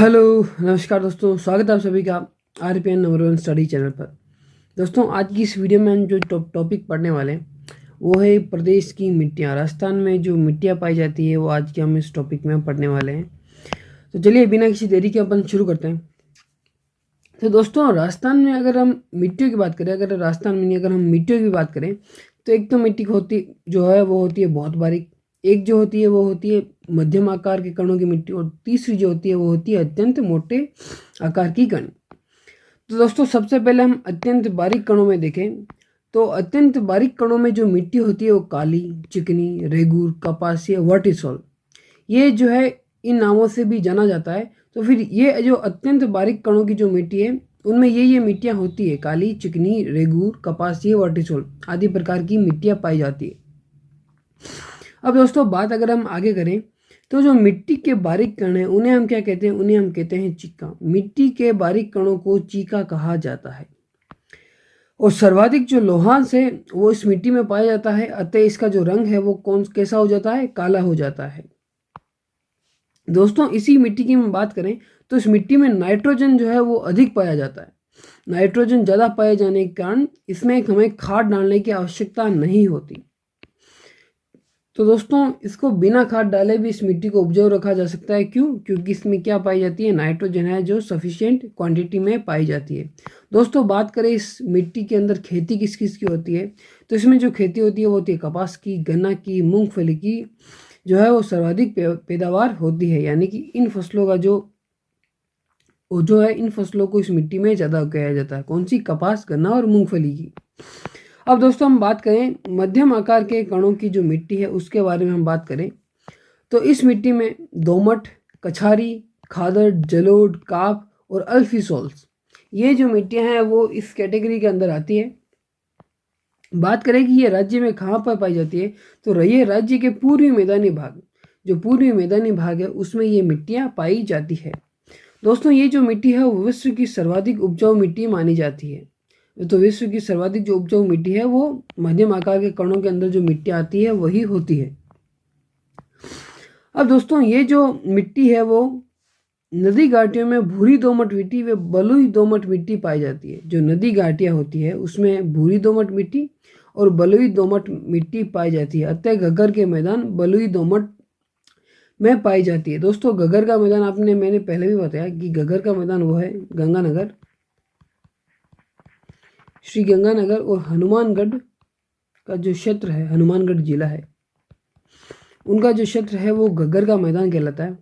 Hello, नमस्कार दोस्तों, स्वागत है आप सभी का आरपीएन नंबर 1 स्टडी चैनल पर। दोस्तों, आज की इस वीडियो में हम जो टॉपिक पढ़ने वाले हैं वो है प्रदेश की मिट्टियाँ। राजस्थान में जो मिट्टियाँ पाई जाती है वो आज के हम इस टॉपिक में पढ़ने वाले हैं। तो चलिए बिना किसी देरी के अपन शुरू करते हैं। तो दोस्तों, राजस्थान में अगर हम मिट्टियों की बात करें, अगर हम मिट्टियों की बात करें तो एक तो मिट्टी होती जो है वो होती है बहुत बारीक, एक जो होती है वो होती है मध्यम आकार के कणों की मिट्टी, और तीसरी जो होती है वो होती है अत्यंत मोटे आकार की कण। तो दोस्तों, सबसे पहले हम अत्यंत बारीक कणों में देखें तो अत्यंत बारीक कणों में जो मिट्टी होती है वो काली, चिकनी, रेगूर, कपासी, वर्टिसोल, ये जो है इन नामों से भी जाना जाता है। तो फिर ये जो अत्यंत बारीक कणों की जो मिट्टी है उनमें ये मिट्टियाँ होती है काली, चिकनी, रेगूर, कपासी, वर्टिसोल आदि प्रकार की मिट्टियाँ पाई जाती है। अब दोस्तों, बात अगर हम आगे करें तो जो मिट्टी के बारीक कण हैं उन्हें हम क्या कहते हैं? उन्हें हम कहते हैं चीका। मिट्टी के बारीक कणों को चीका कहा जाता है। और सर्वाधिक जो लोहांश है वो इस मिट्टी में पाया जाता है, अतः इसका जो रंग है वो कैसा हो जाता है? काला हो जाता है। दोस्तों, इसी मिट्टी की हम बात करें तो इस मिट्टी में नाइट्रोजन जो है वो अधिक पाया जाता है। नाइट्रोजन ज़्यादा पाए जाने के कारण इसमें हमें खाद डालने की आवश्यकता नहीं होती। तो दोस्तों, इसको बिना खाद डाले भी इस मिट्टी को उपजाऊ रखा जा सकता है। क्यों? क्योंकि इसमें क्या पाई जाती है? नाइट्रोजन है जो सफिशिएंट क्वांटिटी में पाई जाती है। दोस्तों, बात करें इस मिट्टी के अंदर खेती किस किस की होती है तो इसमें जो खेती होती है वो होती है कपास की, गन्ना की, मूंगफली की, जो है वो सर्वाधिक पैदावार होती है। यानी कि इन फसलों का जो है इन फसलों को इस मिट्टी में ज़्यादा उगाया जाता है। कौन सी? कपास, गन्ना और मूंगफली की। अब दोस्तों, हम बात करें मध्यम आकार के कणों की जो मिट्टी है उसके बारे में हम बात करें तो इस मिट्टी में दोमट, कछारी, खादर, जलोढ़, काप और अल्फीसोल्स, ये जो मिट्टियां हैं वो इस कैटेगरी के अंदर आती है। बात करें कि ये राज्य में कहाँ पर पाई जाती है तो ये राज्य के पूर्वी मैदानी भाग, जो पूर्वी मैदानी भाग है उसमें ये मिट्टियां पाई जाती है। दोस्तों, ये जो मिट्टी है वो विश्व की सर्वाधिक उपजाऊ मिट्टी मानी जाती है। तो विश्व की सर्वाधिक जो उपजाऊ मिट्टी है वो मध्यम आकार के कणों के अंदर जो मिट्टी आती है वही होती है। अब दोस्तों, ये जो मिट्टी है वो नदी घाटियों में भूरी दोमट मिट्टी व बलुई दोमट मिट्टी पाई जाती है। जो नदी घाटियां होती है उसमें भूरी दोमट मिट्टी और बलुई दोमट मिट्टी पाई जाती है। अतः घग्गर के मैदान बलुई दोमट में पाई जाती है। दोस्तों, घग्गर का मैदान मैंने पहले भी बताया कि घग्गर का मैदान वो है गंगानगर, श्री गंगानगर और हनुमानगढ़ का जो क्षेत्र है, हनुमानगढ़ जिला है, उनका जो क्षेत्र है वो घग्गर का मैदान कहलाता है।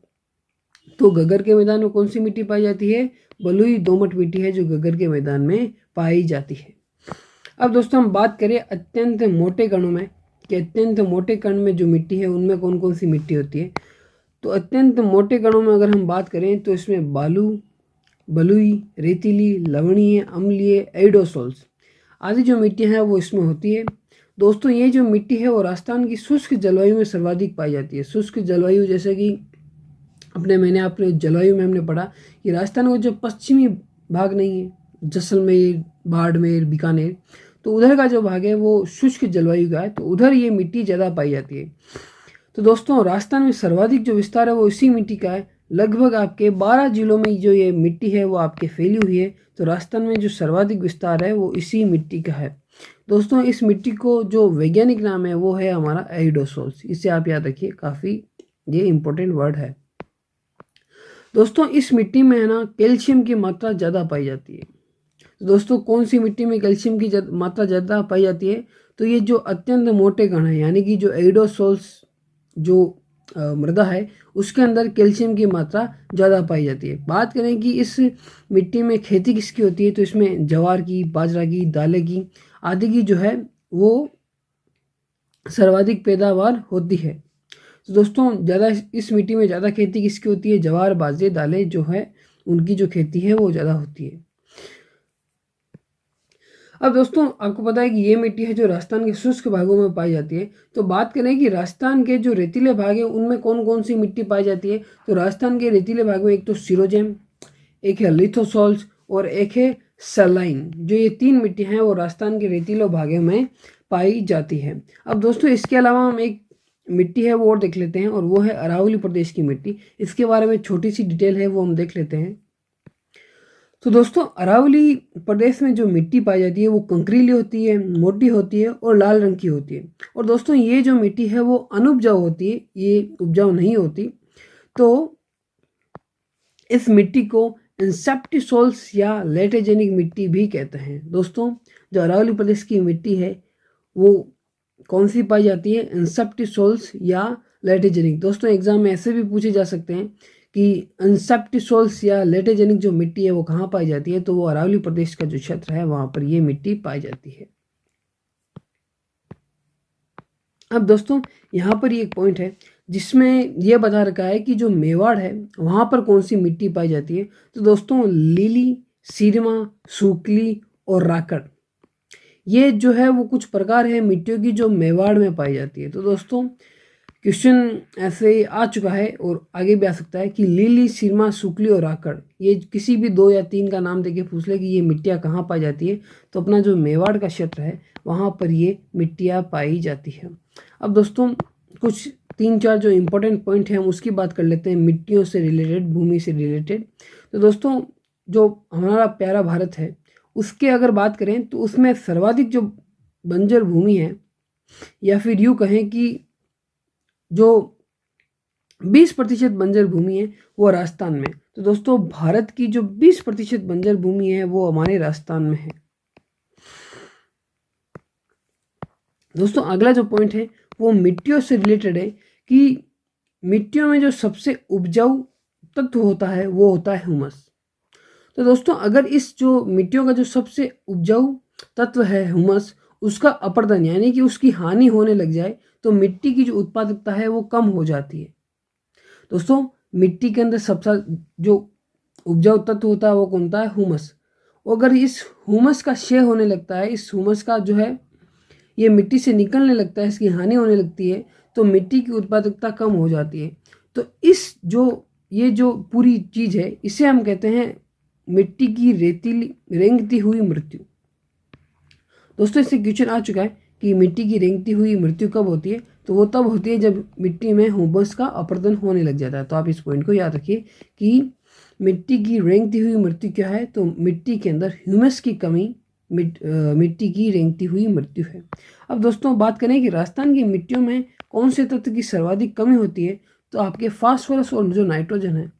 तो घग्गर के मैदान में कौन सी मिट्टी पाई जाती है? बलुई दोमट मिट्टी है जो घग्गर के मैदान में पाई जाती है। अब दोस्तों, हम बात करें अत्यंत मोटे कणों में कि अत्यंत मोटे कण में जो मिट्टी है उनमें कौन कौन सी मिट्टी होती है। तो अत्यंत मोटे कणों में अगर हम बात करें तो इसमें बालू, बलुई, रेतीली, लवणीय, अम्लीय, एडोसोल्स आदि जो मिट्टियाँ हैं वो इसमें होती है। दोस्तों, ये जो मिट्टी है वो राजस्थान की शुष्क जलवायु में सर्वाधिक पाई जाती है। शुष्क जलवायु जैसे कि आपने जलवायु में हमने पढ़ा कि राजस्थान का जो पश्चिमी भाग नहीं है, जैसलमेर, बाड़मेर, बीकानेर, तो उधर का जो भाग है वो शुष्क जलवायु का है, तो उधर ये मिट्टी ज़्यादा पाई जाती है। तो दोस्तों, राजस्थान में सर्वाधिक जो विस्तार है वो इसी मिट्टी का है। लगभग आपके 12 जिलों में जो ये मिट्टी है वो आपके फैली हुई है। तो राजस्थान में जो सर्वाधिक विस्तार है वो इसी मिट्टी का है। दोस्तों, इस मिट्टी को जो वैज्ञानिक नाम है वो है हमारा एरिडोसोल्स। इसे आप याद रखिए, काफ़ी ये इंपॉर्टेंट वर्ड है। दोस्तों, इस मिट्टी में है ना कैल्शियम की मात्रा ज़्यादा पाई जाती है। तो दोस्तों, कौन सी मिट्टी में कैल्शियम की मात्रा ज़्यादा पाई जाती है? तो ये जो अत्यंत मोटे कण है, यानी कि जो एरिडोसोल्स जो मृदा है उसके अंदर कैल्शियम की मात्रा ज़्यादा पाई जाती है। बात करें कि इस मिट्टी में खेती किसकी होती है तो इसमें ज्वार की, बाजरा की, दालें की आदि की जो है वो सर्वाधिक पैदावार होती है। तो दोस्तों, ज़्यादा इस मिट्टी में ज़्यादा खेती किसकी होती है? ज्वार, बाजरे, दालें जो है उनकी जो खेती है वो ज़्यादा होती है। अब दोस्तों, आपको पता है कि ये मिट्टी है जो राजस्थान के शुष्क भागों में पाई जाती है। तो बात करें कि राजस्थान के जो रेतीले भाग है उनमें कौन कौन सी मिट्टी पाई जाती है तो राजस्थान के रेतीले भाग में एक तो सिरोजेम, एक है लिथोसोल्स और एक है सलाइन। जो ये 3 मिट्टियाँ हैं वो राजस्थान के रेतीले भागों में पाई जाती है। अब दोस्तों, इसके अलावा हम एक मिट्टी है वो और देख लेते हैं, और वो है अरावली प्रदेश की मिट्टी। इसके बारे में छोटी सी डिटेल है वो हम देख लेते हैं। तो दोस्तों, अरावली प्रदेश में जो मिट्टी पाई जाती है वो कंकरीली होती है, मोटी होती है और लाल रंग की होती है। और दोस्तों, ये जो मिट्टी है वो अनुपजाऊ होती है, ये उपजाऊ नहीं होती। तो इस मिट्टी को इंसेप्टिसोल्स या लेटेजेनिक मिट्टी भी कहते हैं। दोस्तों, जो अरावली प्रदेश की मिट्टी है वो कौन सी पाई जाती है? इंसेप्टिसोल्स या लेटेजेनिक। दोस्तों, एग्जाम में ऐसे भी पूछे जा सकते हैं कि इंसेप्टिसोल्स या लेटेजेनिक जो मिट्टी है वो कहाँ पाई जाती है, तो वो अरावली प्रदेश का जो क्षेत्र है वहाँ पर ये मिट्टी पाई जाती है। अब दोस्तों, यहाँ पर ये एक पॉइंट है जिसमें यह बता रखा है कि जो मेवाड़ है वहाँ पर कौन सी मिट्टी पाई जाती है। तो दोस्तों, लीली, सीरमा, सूकली और राकड़, ये जो है वो कुछ प्रकार है मिट्टियों की जो मेवाड़ में पाई जाती है। तो दोस्तों, क्वेश्चन ऐसे आ चुका है और आगे भी आ सकता है कि लीली, सीरमा, सूकली और राकड़, ये किसी भी 2 या 3 का नाम देके पूछ ले कि ये मिट्टियाँ कहाँ पाई जाती है, तो अपना जो मेवाड़ का क्षेत्र है वहाँ पर ये मिट्टियाँ पाई जाती है। अब दोस्तों, कुछ 3-4 जो इम्पोर्टेंट पॉइंट हैं हम उसकी बात कर लेते हैं, मिट्टियों से रिलेटेड, भूमि से रिलेटेड। तो दोस्तों, जो हमारा प्यारा भारत है उसके अगर बात करें तो उसमें सर्वाधिक जो बंजर भूमि है, या फिर यूँ कहें कि जो 20% बंजर भूमि है वो राजस्थान में। तो दोस्तों, भारत की जो 20% बंजर भूमि है वो हमारे राजस्थान में है। दोस्तों, अगला जो पॉइंट है वो मिट्टियों से रिलेटेड है कि मिट्टियों में जो सबसे उपजाऊ तत्व होता है वो होता है ह्यूमस। तो दोस्तों, अगर इस जो मिट्टियों का जो सबसे उपजाऊ तत्व है ह्यूमस, उसका अपर्दन यानी कि उसकी हानि होने लग जाए तो मिट्टी की जो उत्पादकता है वो कम हो जाती है। दोस्तों, मिट्टी के अंदर सबसे जो उपजाऊ तत्व होता है वो कौन होता है? ह्यूमस। अगर इस ह्यूमस का क्षय होने लगता है, इस ह्यूमस का जो है ये मिट्टी से निकलने लगता है, इसकी हानि होने लगती है, तो मिट्टी की उत्पादकता कम हो जाती है। तो इस जो ये जो पूरी चीज़ है इसे हम कहते हैं मिट्टी की रेतीली रेंगती हुई मृत्यु। दोस्तों, इससे क्वेश्चन आ चुका है कि मिट्टी की रेंगती हुई मृत्यु कब होती है, तो वो तब होती है जब मिट्टी में ह्यूमस का अपरदन होने लग जाता है। तो आप इस पॉइंट को याद रखिए कि मिट्टी की रेंगती हुई मृत्यु क्या है, तो मिट्टी के अंदर ह्यूमस की कमी मिट्टी की रेंगती हुई मृत्यु है। अब दोस्तों, बात करें कि राजस्थान की मिट्टियों में कौन से तत्व की सर्वाधिक कमी होती है, तो आपके फास्फोरस और जो नाइट्रोजन है।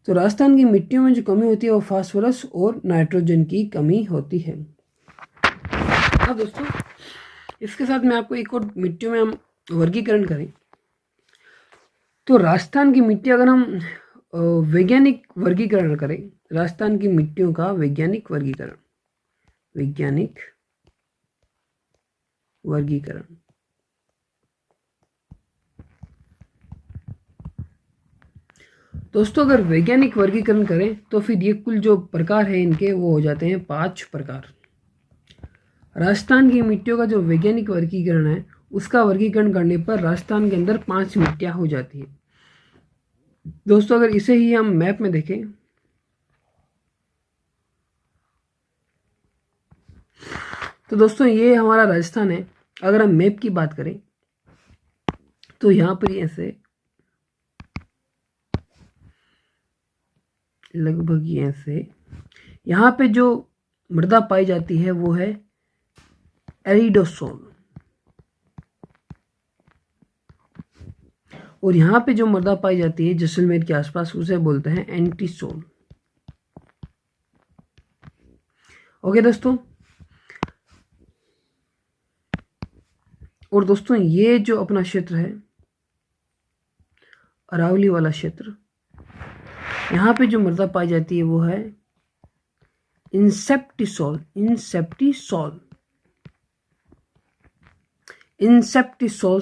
तो राजस्थान की मिट्टियों में जो कमी होती है वो फास्फोरस और नाइट्रोजन की कमी होती है। अब दोस्तों, इसके साथ में आपको एक और मिट्टियों में हम वर्गीकरण करें तो राजस्थान की मिट्टी अगर हम वैज्ञानिक वर्गीकरण करें, राजस्थान की मिट्टियों का वैज्ञानिक वर्गीकरण दोस्तों, अगर वैज्ञानिक वर्गीकरण करें तो फिर ये कुल जो प्रकार है इनके वो हो जाते हैं 5 प्रकार। राजस्थान की मिट्टियों का जो वैज्ञानिक वर्गीकरण है उसका वर्गीकरण करने पर राजस्थान के अंदर 5 मिट्टियां हो जाती है। दोस्तों, अगर इसे ही हम मैप में देखें तो दोस्तों ये हमारा राजस्थान है। अगर हम मैप की बात करें तो यहाँ पर ऐसे लगभग ऐसे यहाँ पे जो मृदा पाई जाती है वो है एरिडोसोल, और यहाँ पे जो मृदा पाई जाती है जैसलमेर के आसपास उसे बोलते हैं एंटीसोल। ओके दोस्तों, और दोस्तों ये जो अपना क्षेत्र है अरावली वाला क्षेत्र, यहाँ पे जो मृदा पाई जाती है वो है इंसेप्टिसोल।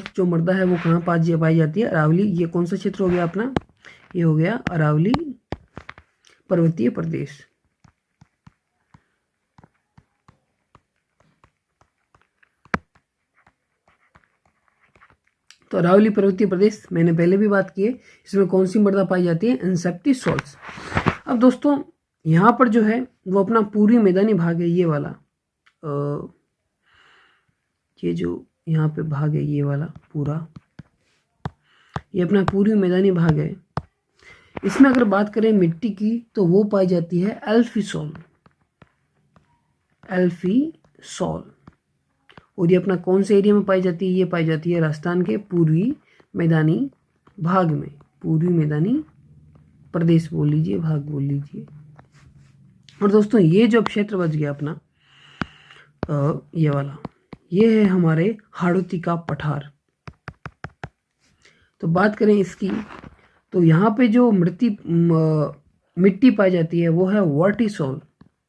जो मृदा है वो कहाँ पाई जाती है? अरावली। ये कौन सा क्षेत्र हो गया अपना? ये हो गया अरावली पर्वतीय प्रदेश। तो अरावली पर्वतीय प्रदेश मैंने पहले भी बात की है, इसमें कौन सी मृदा पाई जाती है? इंसेप्टिसोल्स। अब दोस्तों, यहाँ पर जो है वो अपना पूरी मैदानी भाग है ये वाला, ये जो यहाँ पे भाग है ये वाला पूरा, ये अपना पूर्वी मैदानी भाग है। इसमें अगर बात करें मिट्टी की तो वो पाई जाती है एल्फी सॉल। और ये अपना कौन से एरिया में पाई जाती है? ये पाई जाती है राजस्थान के पूर्वी मैदानी भाग में, पूर्वी मैदानी प्रदेश बोल लीजिए, भाग बोल लीजिए। और दोस्तों ये जो क्षेत्र बच गया अपना ये वाला, ये है हमारे हाड़ौती का पठार। तो बात करें इसकी, तो यहाँ पे जो मिट्टी पाई जाती है वो है वर्टिसोल।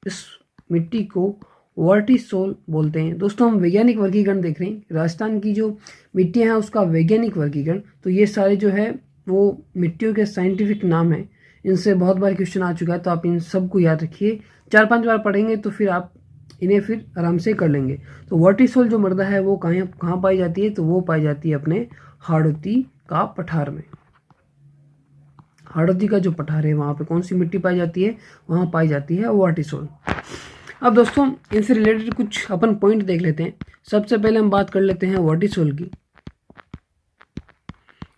इस मिट्टी को वर्टिसोल बोलते हैं। दोस्तों हम वैज्ञानिक वर्गीकरण देख रहे हैं, राजस्थान की जो मिट्टियाँ हैं उसका वैज्ञानिक वर्गीकरण। तो ये सारे जो है वो मिट्टियों के साइंटिफिक नाम हैं, इनसे बहुत बार क्वेश्चन आ चुका है, तो आप इन सबको याद रखिए। 4-5 बार पढ़ेंगे तो फिर आप इन्हें फिर आराम से कर लेंगे। तो वर्टिसोल जो मृदा है वो कहाँ पाई जाती है? तो वो पाई जाती है अपने हाड़ौती का पठार में। हाड़ौती का जो पठार है वहाँ पे कौन सी मिट्टी पाई जाती है? वहाँ पाई जाती है वर्टिसोल। अब दोस्तों इनसे रिलेटेड कुछ अपन पॉइंट देख लेते हैं। सबसे पहले हम बात कर लेते हैं वर्टिसोल की।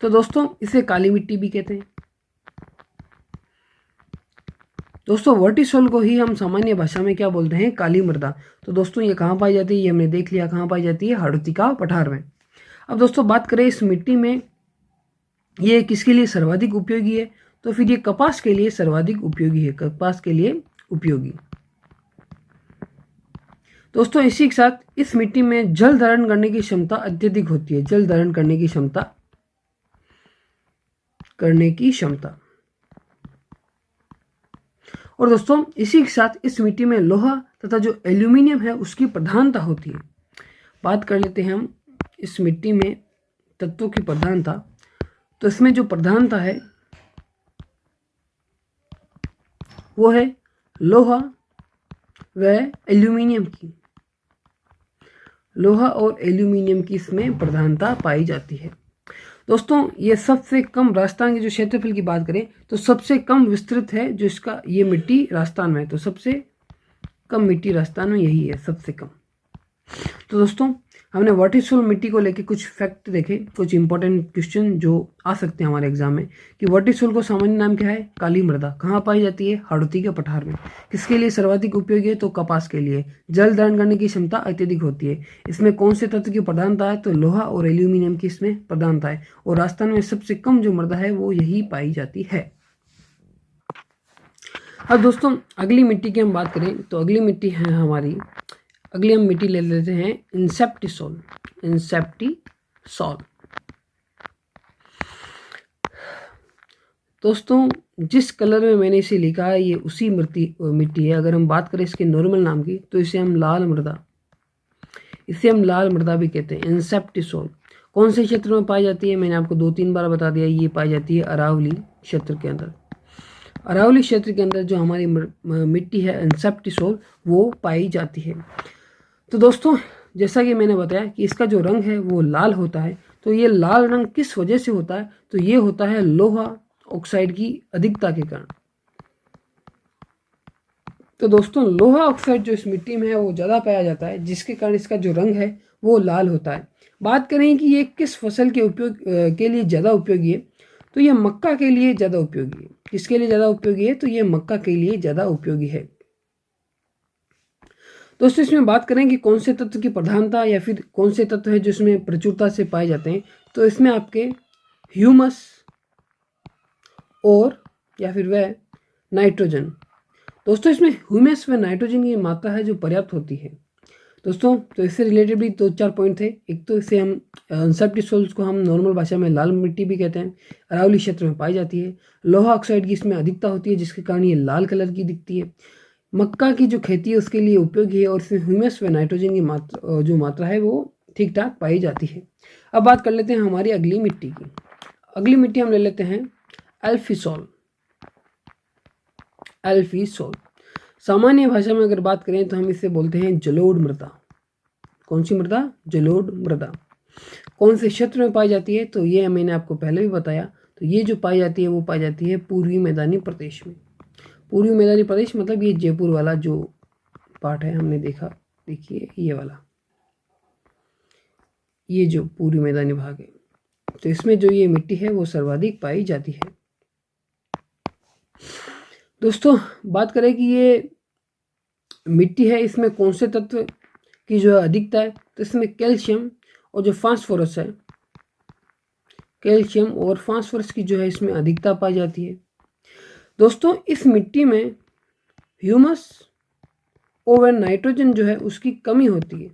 तो दोस्तों इसे काली मिट्टी भी कहते हैं। दोस्तों वर्टिसोल को ही हम सामान्य भाषा में क्या बोलते हैं? काली मृदा। तो दोस्तों ये कहाँ पाई जाती है? ये हमने देख लिया कहाँ पाई जाती है, हाड़ौती का पठार में। अब दोस्तों बात करें इस मिट्टी में ये किसके लिए सर्वाधिक उपयोगी है? तो फिर ये कपास के लिए सर्वाधिक उपयोगी है, कपास के लिए उपयोगी। दोस्तों इसी के साथ इस मिट्टी में जल धारण करने की क्षमता अत्यधिक होती है, जल धारण करने की क्षमता। और दोस्तों इसी के साथ इस मिट्टी में लोहा तथा जो एल्यूमिनियम है उसकी प्रधानता होती है। बात कर लेते हैं हम इस मिट्टी में तत्वों की प्रधानता। तो इसमें जो प्रधानता है वो है लोहा व एल्यूमिनियम की। लोहा और एल्यूमिनियम की इसमें प्रधानता पाई जाती है। दोस्तों ये सबसे कम, राजस्थान के जो क्षेत्रफल की बात करें तो सबसे कम विस्तृत है जो इसका ये मिट्टी राजस्थान में है। तो सबसे कम मिट्टी राजस्थान में यही है, सबसे कम। तो दोस्तों हमने वर्टिसोल मिट्टी को लेके कुछ फैक्ट देखे, कुछ इंपॉर्टेंट क्वेश्चन जो आ सकते हैं हमारे एग्जाम में, कि वर्टिसोल को सामान्य नाम क्या है? काली मृदा। कहाँ पाई जाती है? हाड़ौती के पठार में। किसके लिए सर्वाधिक उपयोगी है? तो कपास के लिए। जल धारण करने की क्षमता अत्यधिक होती है। इसमें कौन से तत्व की प्रधानता है? तो लोहा और एल्यूमिनियम की इसमें प्रधानता है। और राजस्थान में सबसे कम जो मृदा है वो यही पाई जाती है। अब दोस्तों अगली मिट्टी की हम बात करें तो अगली मिट्टी है हमारी, अगली हम मिट्टी ले लेते हैं इंसेप्टिसोल। दोस्तों जिस कलर में मैंने इसे लिखा है ये उसी मिट्टी है। अगर हम बात करें इसके नॉर्मल नाम की तो इसे हम लाल मृदा भी कहते हैं। इंसेप्टिसोल कौन से क्षेत्र में पाई जाती है? मैंने आपको 2-3 बार बता दिया। ये पाई जाती है अरावली क्षेत्र के अंदर। अरावली क्षेत्र के अंदर जो हमारी मिट्टी है इंसेप्टिसोल वो पाई जाती है। तो दोस्तों जैसा कि मैंने बताया कि इसका जो रंग है वो लाल होता है। तो ये लाल रंग किस वजह से होता है? तो ये होता है लोहा ऑक्साइड की अधिकता के कारण। तो दोस्तों लोहा ऑक्साइड जो इस मिट्टी में है वो ज़्यादा पाया जाता है, जिसके कारण इसका जो रंग है वो लाल होता है। बात करें कि ये किस फसल के उपयोग के लिए ज़्यादा उपयोगी है? तो ये मक्का के लिए ज़्यादा उपयोगी है। किसके लिए ज़्यादा उपयोगी है? तो ये मक्का के लिए ज़्यादा उपयोगी है। दोस्तों इसमें बात करें कि कौन से तत्व की प्रधानता या फिर कौन से तत्व है जो इसमें प्रचुरता से पाए जाते हैं, तो इसमें आपके ह्यूमस और या फिर वह नाइट्रोजन। दोस्तों इसमें ह्यूमस व नाइट्रोजन की मात्रा है जो पर्याप्त होती है। दोस्तों तो इससे रिलेटेड भी 2-4 पॉइंट थे। एक तो इसे हम इंसेप्टिसोल्स को हम नॉर्मल भाषा में लाल मिट्टी भी कहते हैं, अरावली क्षेत्र में पाई जाती है। लोहा ऑक्साइड की इसमें अधिकता होती है जिसके कारण ये लाल कलर की दिखती है। मक्का की जो खेती है उसके लिए उपयोगी है और इसमें ह्यूमस व नाइट्रोजन की मात्रा है वो ठीक ठाक पाई जाती है। अब बात कर लेते हैं हमारी अगली मिट्टी की। अगली मिट्टी हम ले लेते हैं एल्फीसोल। सामान्य भाषा में अगर बात करें तो हम इसे बोलते हैं जलोढ़ मृदा। कौन सी मृदा? जलोढ़ मृदा। कौन से क्षेत्र में पाई जाती है? तो ये मैंने आपको पहले भी बताया। तो ये जो पाई जाती है वो पाई जाती है पूर्वी मैदानी प्रदेश में। पूर्वी मैदानी प्रदेश मतलब ये जयपुर वाला जो पार्ट है हमने देखा, देखिए ये वाला, ये जो पूर्वी मैदानी भाग है तो इसमें जो ये मिट्टी है वो सर्वाधिक पाई जाती है। दोस्तों बात करें कि ये मिट्टी है इसमें कौन से तत्व की जो है अधिकता है, तो इसमें कैल्शियम और जो फास्फोरस है, कैल्शियम और फास्फोरस की जो है इसमें अधिकता पाई जाती है। दोस्तों इस मिट्टी में ह्यूमस और नाइट्रोजन जो है उसकी कमी होती है।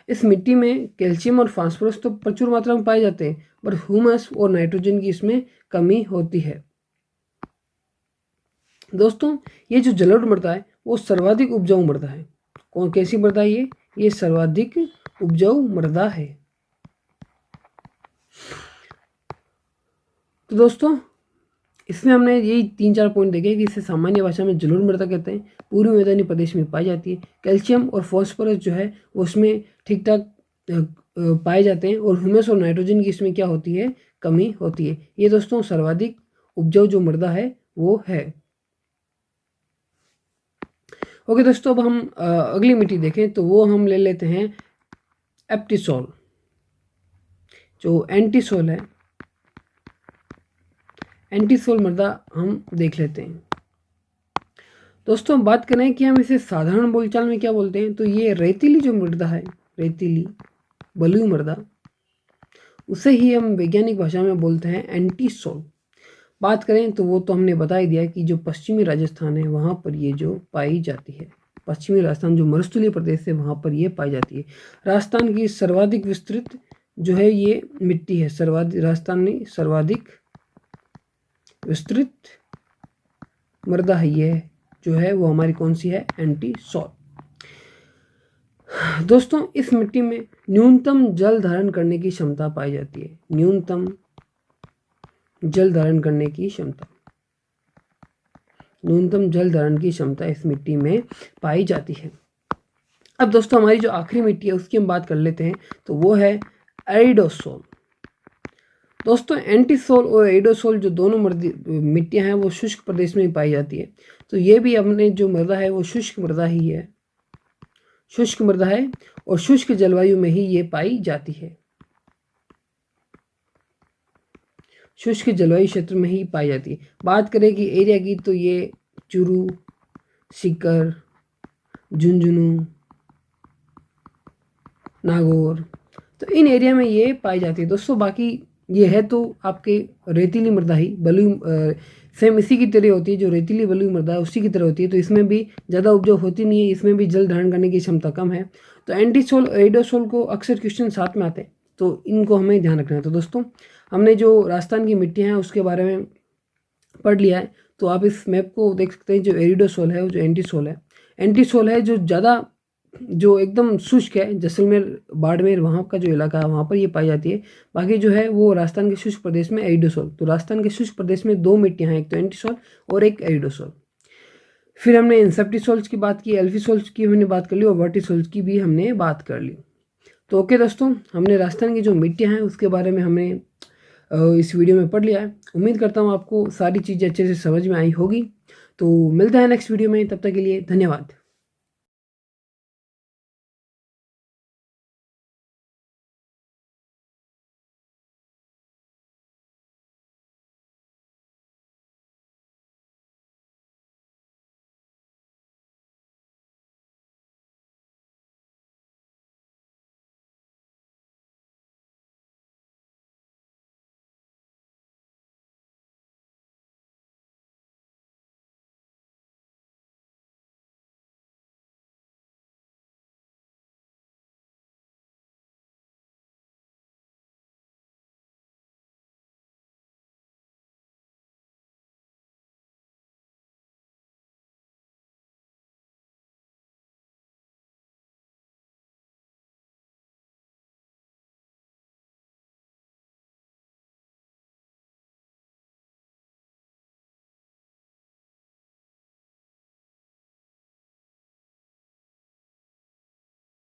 इस मिट्टी में कैल्शियम और फास्फोरस तो प्रचुर मात्रा में पाए जाते हैं, पर ह्यूमस और नाइट्रोजन की इसमें कमी होती है। दोस्तों ये जो जलोढ़ मृदा है वो सर्वाधिक उपजाऊ मृदा है। कौन कैसी मृदा है ये सर्वाधिक उपजाऊ मृदा है। तो दोस्तों इसमें हमने यही 3-4 पॉइंट देखे कि इसे सामान्य भाषा में जलोढ़ मृदा कहते हैं, पूर्वी मैदानी प्रदेश में पाई जाती है। कैल्शियम और फॉस्फोरस जो है वो उसमें ठीक ठाक पाए जाते हैं और ह्यूमस और नाइट्रोजन की इसमें क्या होती है, कमी होती है। ये दोस्तों सर्वाधिक उपजाऊ जो मृदा है वो है। ओके दोस्तों, अब हम अगली मिट्टी देखें तो वो हम ले लेते हैं एप्टिसोल, जो एंटीसोल है। एंटीसोल मृदा हम देख लेते हैं। दोस्तों बात करें कि हम इसे साधारण बोलचाल में क्या बोलते हैं, तो ये रेतीली जो मृदा है, रेतीली बलुई मृदा, उसे ही हम वैज्ञानिक भाषा में बोलते हैं एंटीसोल। बात करें तो वो तो हमने बता ही दिया कि जो पश्चिमी राजस्थान है वहाँ पर ये जो पाई जाती है। पश्चिमी राजस्थान जो मरुस्थलीय प्रदेश है वहाँ पर ये पाई जाती है। राजस्थान की सर्वाधिक विस्तृत जो है ये मिट्टी है, राजस्थान में सर्वाधिक विस्तृत मृदा है ये जो है वो हमारी कौन सी है, एंटीसोल। दोस्तों इस मिट्टी में न्यूनतम जल धारण करने की क्षमता पाई जाती है। न्यूनतम जल धारण करने की क्षमता, न्यूनतम जल धारण की क्षमता इस मिट्टी में पाई जाती है। अब दोस्तों हमारी जो आखिरी मिट्टी है उसकी हम बात कर लेते हैं, तो वो है एरिडोसोल। दोस्तों एंटीसोल और एरिडोसोल जो दोनों मिट्टियां हैं वो शुष्क प्रदेश में पाई जाती है। तो ये भी हमने जो मृदा है वो शुष्क मृदा ही है, शुष्क मृदा है और शुष्क जलवायु में ही ये पाई जाती है। शुष्क जलवायु क्षेत्र में ही पाई जाती है। बात करें कि एरिया की, तो ये चूरू, सीकर, झुंझुनू, नागौर, तो इन एरिया में ये पाई जाती है। दोस्तों बाकी ये है तो आपके रेतीली मृदा ही, बलुई सेम इसी की तरह होती है, जो रेतीली बलुई मृदा है उसी की तरह होती है। तो इसमें भी ज़्यादा उपजाऊ होती नहीं है, इसमें भी जल धारण करने की क्षमता कम है। तो एंटीसोल, एरिडोसोल को अक्सर क्वेश्चन साथ में आते हैं, तो इनको हमें ध्यान रखना है। तो दोस्तों हमने जो राजस्थान की मिट्टियाँ हैं उसके बारे में पढ़ लिया है। तो आप इस मैप को देख सकते हैं, जो एरिडोसोल है, जो एंटीसोल है, एंटीसोल है जो ज़्यादा, जो एकदम शुष्क है, जैसलमेर, बाड़मेर वहाँ का जो इलाका है वहाँ पर ये पाई जाती है। बाकी जो है वो राजस्थान के शुष्क प्रदेश में एरिडोसोल। तो राजस्थान के शुष्क प्रदेश में 2 मिट्टियाँ हैं, एक तो एंटीसोल और एक एरिडोसोल। फिर हमने इंसेप्टिसोल्स की बात की, एल्फीसोल्स की हमने बात कर ली और वर्टिसोल्स की भी हमने बात कर ली। तो ओके दोस्तों, हमने राजस्थान की जो मिट्टियाँ हैं उसके बारे में हमने इस वीडियो में पढ़ लिया है। उम्मीद करता हूँ आपको सारी चीज़ें अच्छे से समझ में आई होगी। तो मिलते हैं नेक्स्ट वीडियो में, तब तक के लिए धन्यवाद।